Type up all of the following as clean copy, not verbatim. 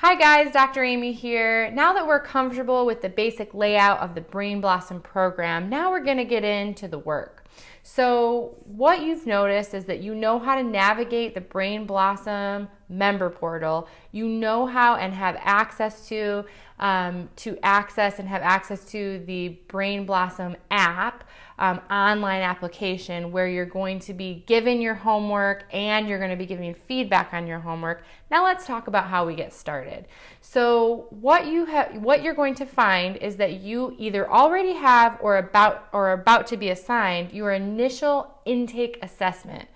Hi guys, Dr. Amy here. Now that we're comfortable with the basic layout of the Brain Blossom program, now we're going to get into the work. So what you've noticed is that you know how to navigate the Brain Blossom member portal. You know how and have access to the Brain Blossom app, online application where you're going to be given your homework and you're going to be giving feedback on your homework. Now let's talk about how we get started. So what you're going to find is that you either already have or about to be assigned your initial intake assessment.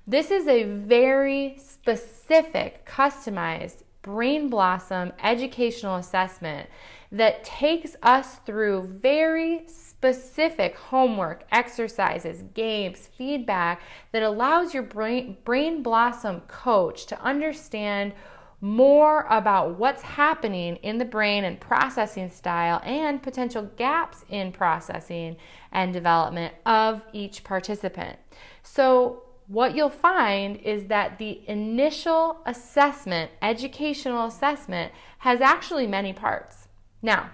This is a very specific, customized Brain Blossom educational assessment that takes us through very specific homework, exercises, games, feedback that allows your Brain Blossom coach to understand more about what's happening in the brain and processing style and potential gaps in processing and development of each participant. So what you'll find is that the initial assessment, educational assessment, has actually many parts. Now,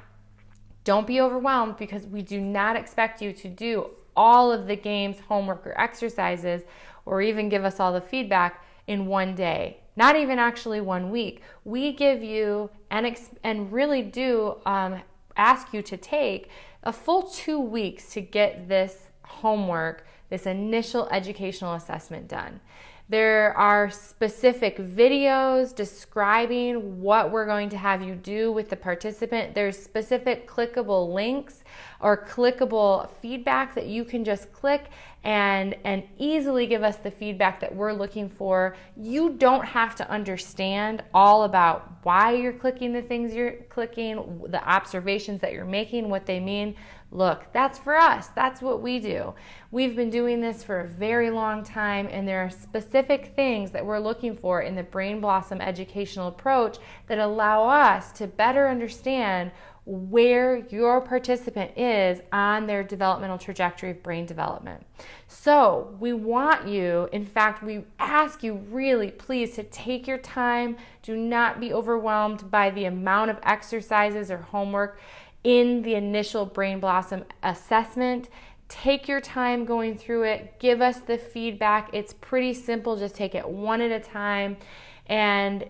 don't be overwhelmed because we do not expect you to do all of the games, homework, or exercises, or even give us all the feedback in one day. Not even actually 1 week. We give you and really do ask you to take a full 2 weeks to get this homework, this initial educational assessment done. There are specific videos describing what we're going to have you do with the participant. There's specific clickable links or clickable feedback that you can just click and easily give us the feedback that we're looking for. You don't have to understand all about why you're clicking the things you're clicking, the observations that you're making, what they mean. Look, that's for us. That's what we do. We've been doing this for a very long time, and there are specific things that we're looking for in the Brain Blossom educational approach that allow us to better understand where your participant is on their developmental trajectory of brain development. So we want you, in fact, we ask you really, please, to take your time. Do not be overwhelmed by the amount of exercises or homework in the initial Brain Blossom assessment. Take your time going through it. Give us the feedback. It's pretty simple. Just take it one at a time. And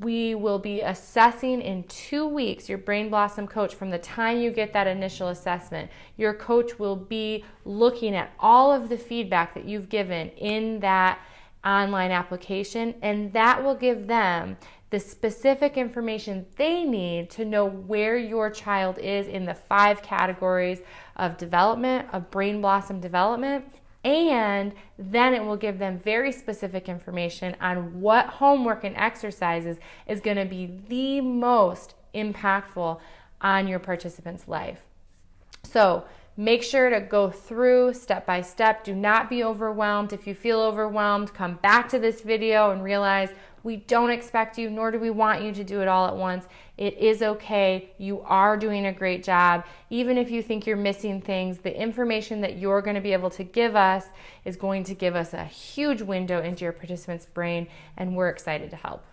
we will be assessing in 2 weeks your Brain Blossom coach from the time you get that initial assessment. Your coach will be looking at all of the feedback that you've given in that online application, and that will give them the specific information they need to know where your child is in the 5 categories of development, of Brain Blossom development. And then it will give them very specific information on what homework and exercises is going to be the most impactful on your participant's life. So make sure to go through step by step. Do not be overwhelmed. If you feel overwhelmed, come back to this video and realize we don't expect you, nor do we want you to do it all at once. It is okay. You are doing a great job. Even if you think you're missing things, the information that you're going to be able to give us is going to give us a huge window into your participant's brain, and we're excited to help.